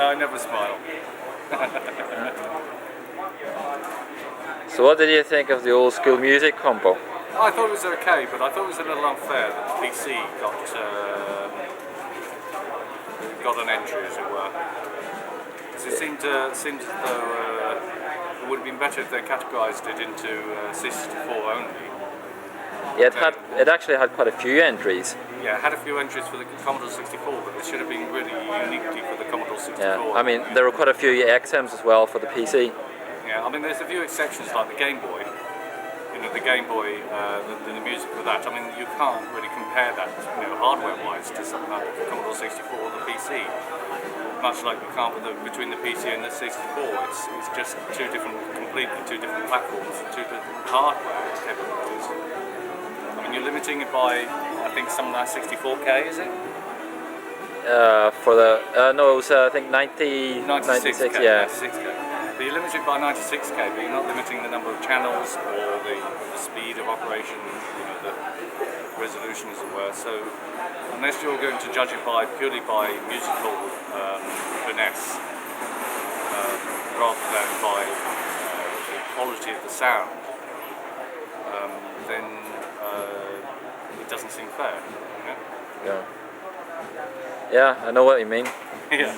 I never smile. So what did you think of the old school music compo? I thought it was okay, but I thought it was a little unfair that the PC got an entry, as it were. So it seemed as though it would have been better if they categorised it into C64 only. Yeah, it actually had quite a few entries. Yeah, it had a few entries for the Commodore 64, but it should have been really uniquely for the Commodore 64. Yeah, I mean there were quite a few XMs as well for the PC. Yeah, I mean there's a few exceptions like the Game Boy. You know, the Game Boy, the music for that. I mean, you can't really compare that, you know, hardware-wise to something like the Commodore 64 or the PC. Much like you can't between the PC and the 64. It's just completely two different platforms, two different hardware capabilities. I mean, you're limiting it by, I think, something like 64K, is it? For the no, it was I think 96, 96K, yeah. 96K. But you're limited by 96K, but you're not limiting the number of channels or the speed of operation, you know, the resolution, as it were. So, unless you're going to judge it purely by musical finesse, rather than by the quality of the sound, then it doesn't seem fair. You know? Yeah. Yeah, I know what you mean. Yeah.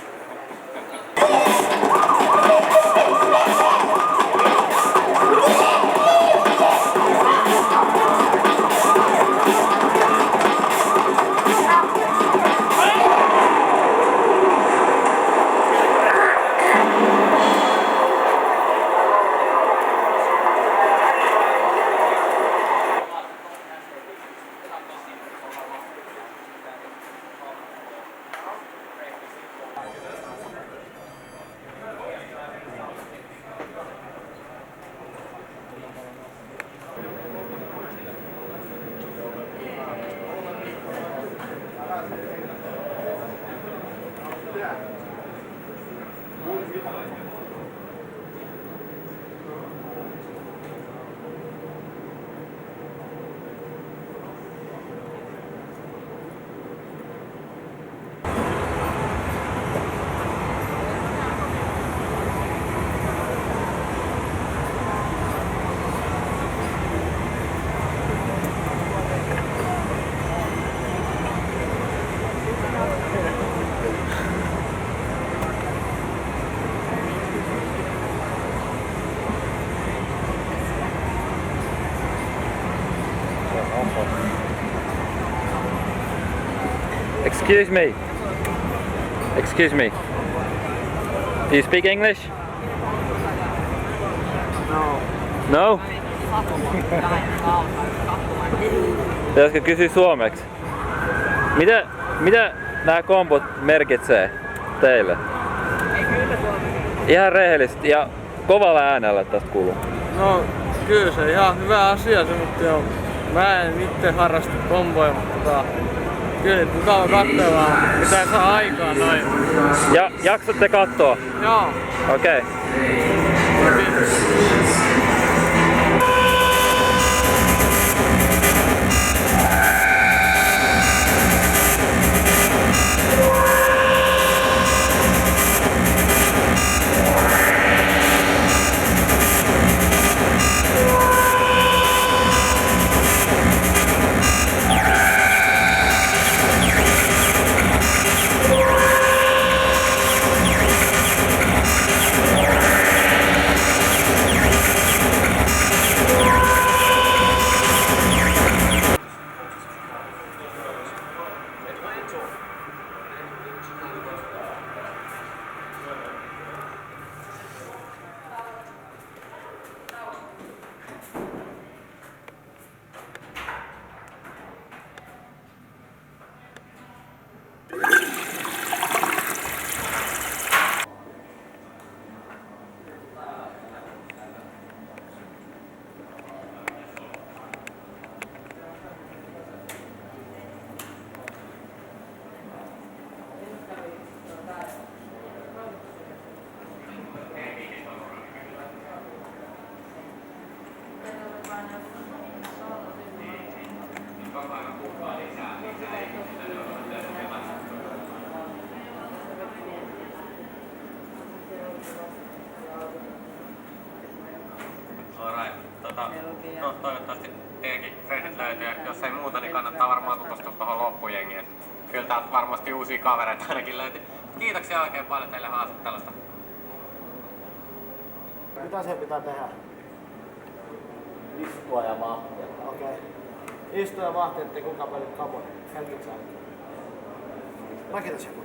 Excuse me. Excuse me. Do you speak English? No. No? Pitäisikö kysyä suomeksi? Mitä nämä kompot merkitsee teille? Ihan rehellisesti ja kovalla äänellä tästä kuuluu. No kyllä se ihan hyvä asia se, mutta joo, mä en itse harrasta komboja, mutta kyllä mukava katsoa vaan, mitä saa aikaan noin. Ja jaksatte katsoa? Joo. Okei. Okay. toivottavasti teidänkin frendit löytyy. Jos ei muuta, niin kannattaa varmaan tutustua tuohon loppujengiin. Kyllä täältä varmasti uusia kavereita ainakin löytyy. Kiitoksia oikein paljon teille haastattelusta. Mitä siellä pitää tehdä? Istua ja mahtia. Okei. Istua ja mahtia, ettei kukaan peli kapon. Helkit saa. Rakitas joku.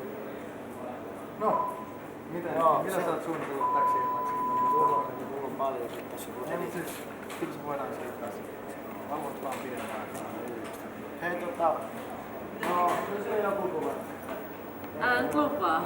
No, mitä sä oot suunnitellut täksi ilmaksi? Sulla on paljon sit tässä. Ei, mutta siis, kyllä se voidaan siirtää sitten. Valvot vaan pidemmään. Hei no se joku tulee. Nyt lupaa.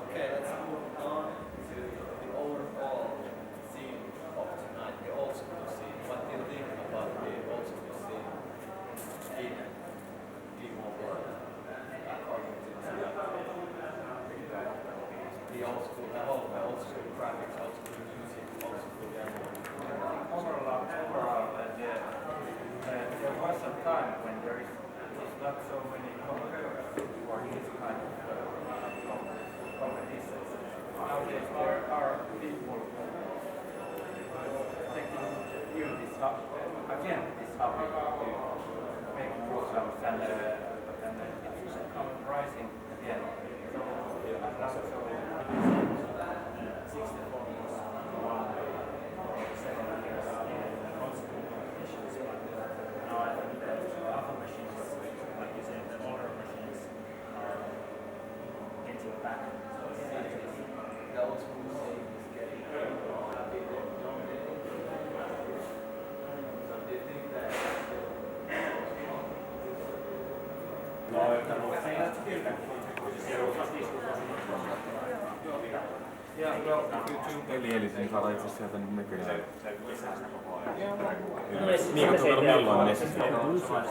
Okay, let's move on to the overall scene of tonight, the old school scene. What do you think about the old school scene in Timo World? According to the old school, the old school graphics, old school music, old school Overall, there was a time when there was not so many competitors for this kind of competitions. Nowadays there are people taking this again this hobby to make programs and it's come rising again. So not so 64 was 7 years old school competitions, but now I think that other machines, like you said, the older machines are getting back. the old school scene is getting so do you think that Eli niin saadaan itse asiassa sieltä nykyään. Niin kuin tuolla milloin messissä. Joo, mutta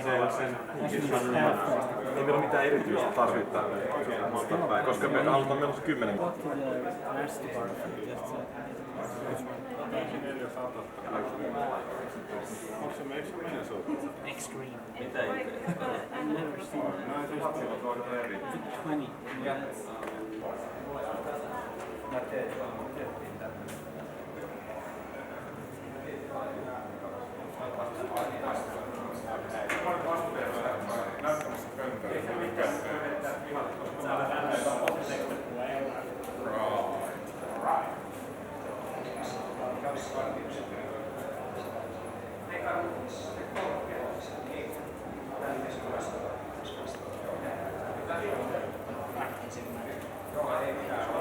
se ei ole sen. Ei meillä ole mitään erityistä tarvittaa. Koska me halutaan meillä on se 10. Onko se meistä mennä suhteen? Extreme. mitä itse? Never seen it. 20.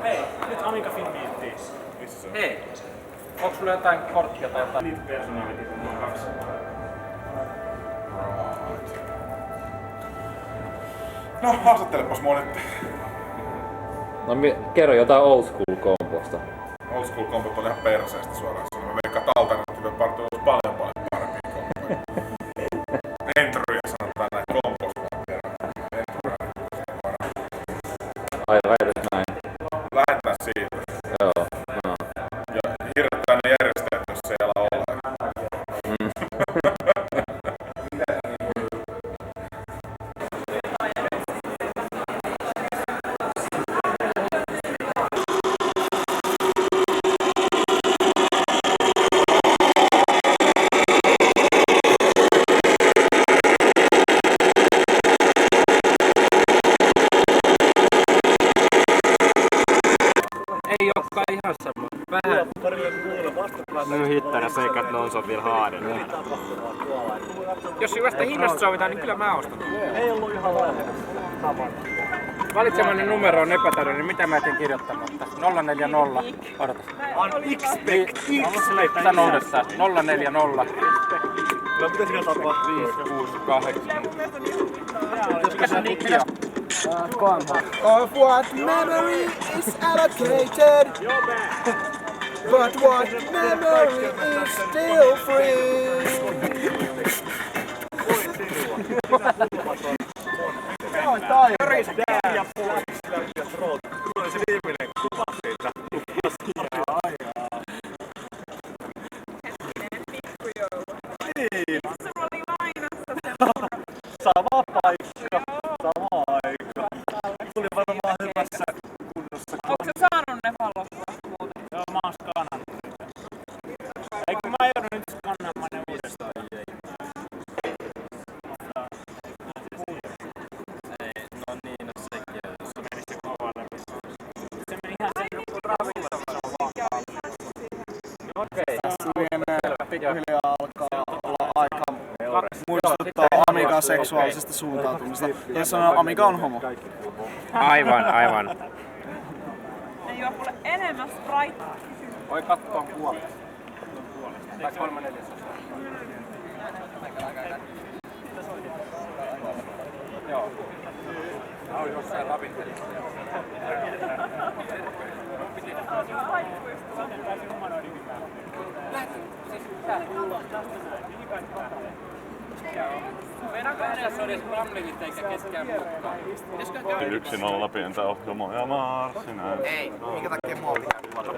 Hei, nyt Amiga Finbiittiin. Hei, onko sulla jotain korttia tai jotain? Niitä personaalitit on 2. No, haastattelepas mua nyt. No kerro jotain old school komposta. Old school kompot oli ihan perseestä suoraan. Mä veikkaan, että alternatiivinen party olisi paljon parempia kompoja. Entruja sanotaan näin, kompos vaan terve. Entruja. Ai väität näin. Lähdetään siitä. Joo. No. Ja hirvettää ne järjestäjät, jos se ei ala ole. Ei olekaan ihan sama. Vähän. No hittara seikat nonsa vielä haaden. Jos hyvästä hinnasta sovitaan, niin kyllä mä ostan. Ei ollut ihan lähellä. Valitsemani numero on epätäydellinen, mitä mä jätin kirjoittamatta? 040. Odotas. Unexpected. Sano uudestaan. 040. No mitä siinä tapahtuu? 5, 6, 8. Mikä se nikki on? Of what memory is allocated, but what memory is still free. Amigaa seksuaalisesta suuntautumista. Ja sanoo, Amiga on homo. Aivan. Ne juo kuule enemmän Sprite. Voi katsoa puoli. Tai 3/4. Joo. Mä oon jossain ravintolissa. Meidän kahdessa on edes Bramlevit eikä keskään mukaan. 1-0 pientä ohjelmoja marssinainen. Ei, minkä takia mua pitää kuvata?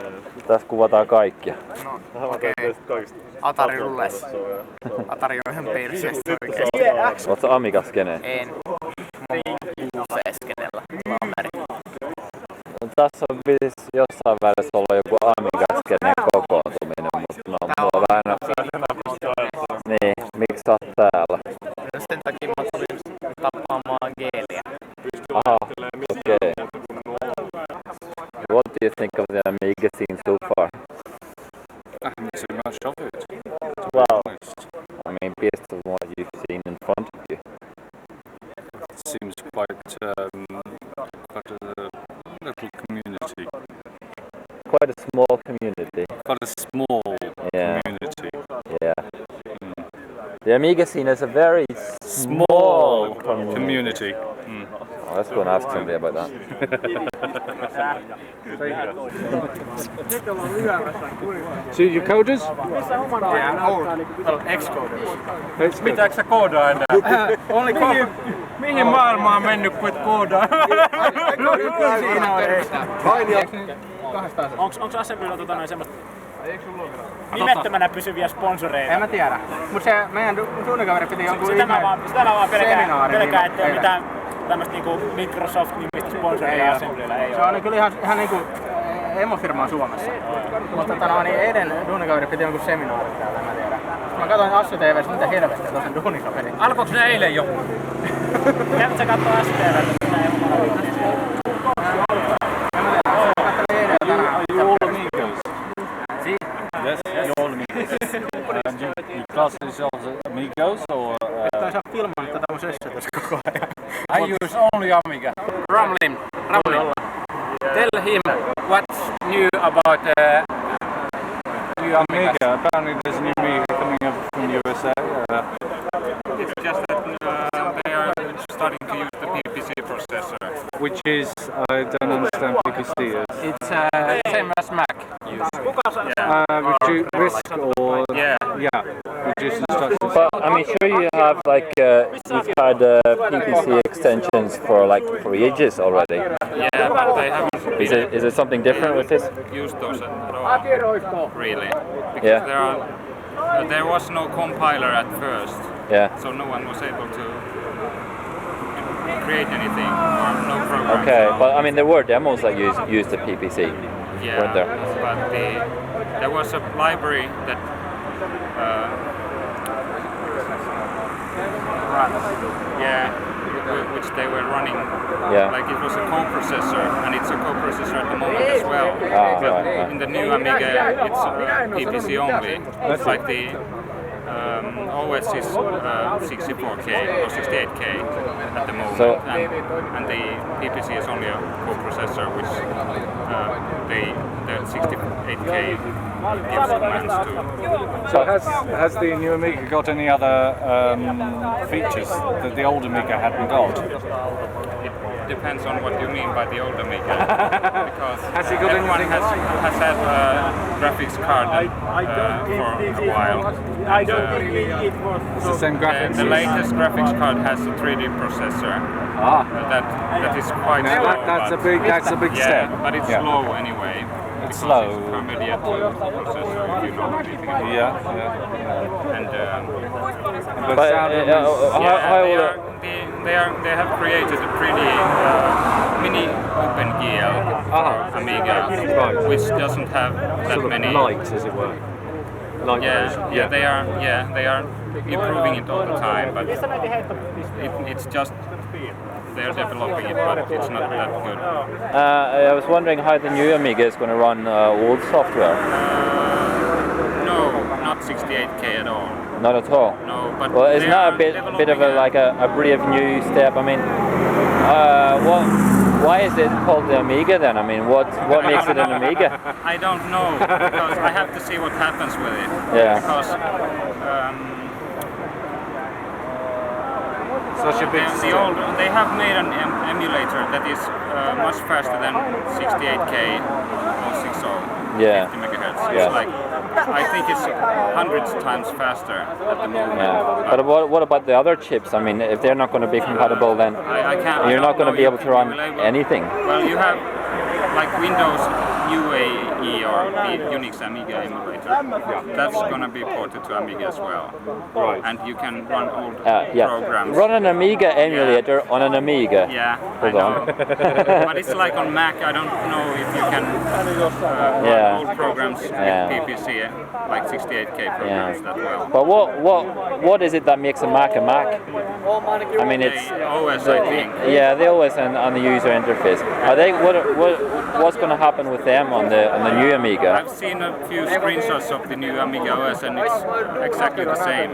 Tässä kuvataan kaikkia. No, okei. Atari rulles. Atari on ihan perseestä oikeesti. Ootko Amiga-skene? En. UV-skenellä. Tässä on pitäisi jossain välissä olla joku Amiga-skenen kokoontuminen, mutta no mulla on vähän... Niin, miksi sä oot täällä? Sen takia mä tulin tapaamaan geeliä. Aha, okei. What do you think of the Amiga scene so far? I haven't seen much of it. Well, I mean, based on what you've seen in front of you. It seems quite a little community. Quite a small community. Quite a small Yeah. community. Yeah. The Amiga scene is a very small Community. Oh, let's go and ask somebody about that. See your coders? X-coders. Pitääkö sä koodaa enää? Mihin maailmaan on mennyt, kun et koodaa? Siinä on Onks Assemblilla semmoista nimettömänä pysyviä sponsoreita? En mä tiedä. Mut se meidän duunikaveri piti jonkun Sitä mä vaan pelkään, ettei ole eilen. mitään tämmöstä niinku Microsoft-nimistä sponsoria Assemblilla ei Se ole. on kyllä ihan niinku emofirmaa Suomessa. Mutta niin eilen duunikaveri piti jonkun seminaarin täällä, en mä tiedä. Mä katsoin Assu TV:ssä, mitä helvettiä tosen duunikaverin. Alkoiko ne eilen jo? Käytkö sä kattoo STV:tä, mitä ei Yes, you're all amigos. And you class yourselves as amigos or? Toi saa filmaa tätä mun sessioita koko ajan. I use only Amiga. Ramlin, tell him what's new about new Amiga. Apparently there's a new Amiga coming up from USA. It's just that they are starting to use the PPC processor. Which is, I don't understand PPC is. It's same as Mac. Risk or Yeah. reduce instructions. But I mean, sure you have like you've had PPC extensions for ages already. Yeah, but they haven't Is it something different with this? used those at all, really. Because Yeah. there was no compiler at first, Yeah. so no one was able to create anything or no program. Okay, so, but I mean there were demos that used the PPC, yeah, weren't there? but there was a library that which they were running. Yeah. Like it was a coprocessor, and it's a coprocessor at the moment as well. But right. in the new Amiga, it's PPC only. It's like the OS is 64K or 68K at the moment, So- and the PPC is only a coprocessor, which the 68K gives commands to. So has the new Amiga got any other features that the old Amiga hadn't got? It depends on what you mean by the old Amiga, because Has he got everyone anything has had a graphics card for a while. And, It's the same graphics. the latest graphics card has a 3D processor. That is quite slow. That's a big yeah, step. but it's Yeah. slow anyway. It's because slow. It's intermediate processor, if you know anything about it. Yeah. And But sound is- how they, old? are, they have created a pretty mini OpenGL Amiga, which doesn't have that Sort of many. light, as it were. Light version. They are improving it all the time, but it's just they're developing it, but it's not that good. I was wondering how the new Amiga is going to run old software. No, not not 68K at all. Not at all. No, but Well, it's they not are a bit of developing like a brave new step. I mean, why is it called the Amiga then? I mean, what makes it an Amiga? I don't know because I have to see what happens with it. Yeah. Because Such a big they have made an emulator that is much faster than 68K or 60. Yeah. 50 megahertz. Yeah. It's like I think it's hundreds times faster at the moment. Yeah. But what about the other chips? I mean, if they're not going to be compatible, then I can't. you're not going to be able to run anything. Well, you have like Windows UAE or the Unix Amiga emulator. That's going to be ported to Amiga as well. Right. And you can run old Yeah. programs. Run an Amiga emulator on an Amiga. Yeah, Hold I on. know. But it's like on Mac. I don't know if you can Yeah. run old programs with Yeah. PPC, like 68K programs that well. But what is it that makes a Mac a Mac? I mean, it's The OS, I think. Yeah, the OS on the user interface. Are they what's going to happen with them on the new Amiga? I've seen a few screenshots of the new Amiga OS and it's exactly the same.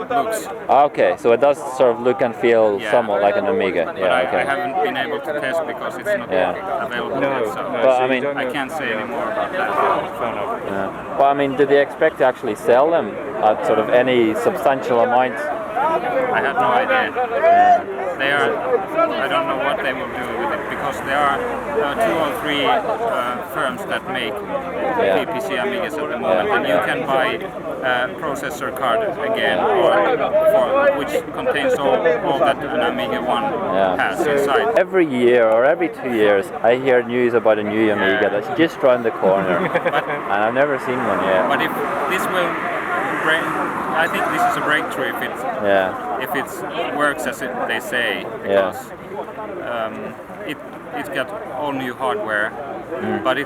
Looks. Okay, so it does sort of look and feel Yeah. somewhat like an Amiga. But Yeah, I okay. haven't been able to test because it's not Yeah. available No, yet, so But I mean, I can't say any more about that. Fair enough. yeah. Well, I mean, do they expect to actually sell them at sort of any substantial amount? I have no idea. They are. I don't know what they will do with it because there are 2 or 3 firms that make PPC Amigas at the moment, and you can buy a processor card again, which contains all that an Amiga 1 has inside. Every year or every 2 years, I hear news about a new Amiga that's just round the corner, and I've never seen one yet. But if this will I think this is a breakthrough if it works as they say, because it's got all new hardware, but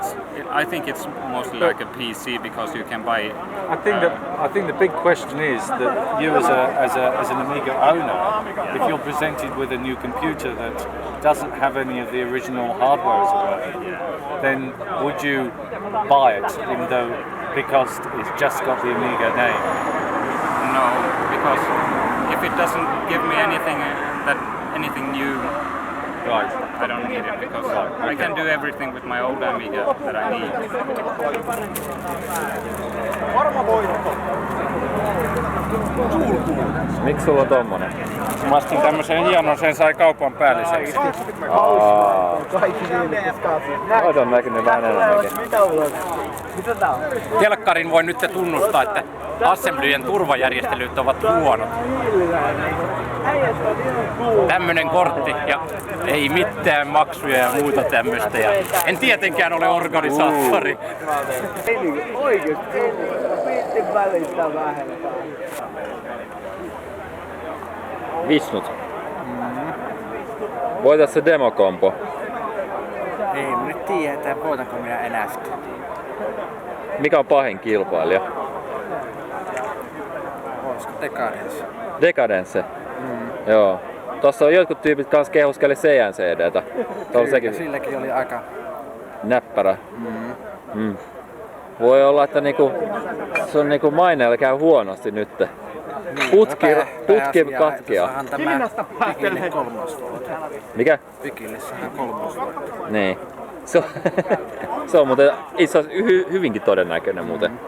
I think it's mostly like a PC because you can buy. I think the big question is that you as an Amiga owner, if you're presented with a new computer that doesn't have any of the original hardware as well, then would you buy it even though because it's just got the Amiga name? No, because if it doesn't give me anything new, right, I don't need it because I can do everything with my old Amiga that I need. Miksi sulla on tommonen? Mä astin tämmösen hienon, sen sai kaupan päälliseksi. Oidon näkynyt vähän enemmänkin. Telkkarin voi nyt tunnustaa, että assemblyjen turvajärjestelyt ovat huonot. Tämmönen kortti ja ei mitään maksuja ja muuta tämmöstä. Ja en tietenkään ole organisaattori. Oikeesti, viittin välistä vähän. Visnut. Voitais se demokompo? Ei mä nyt tiedä, voitanko minä enää sitä. Mikä on pahin kilpailija? Olisiko Decadence? Decadence? Joo. Tossa on jotkut tyypit kans kehuskeli CNCDtä. Sekin Silläkin oli aika näppärä. Voi olla, että se on maineella käy huonosti nyt. Putki katkeaa. Sahan tämä Pikille 3 vuotta. Mikä? Pikille sahan 3 vuotta. Niin. Se on muuten itse asiassa hyvinkin todennäköinen muuten.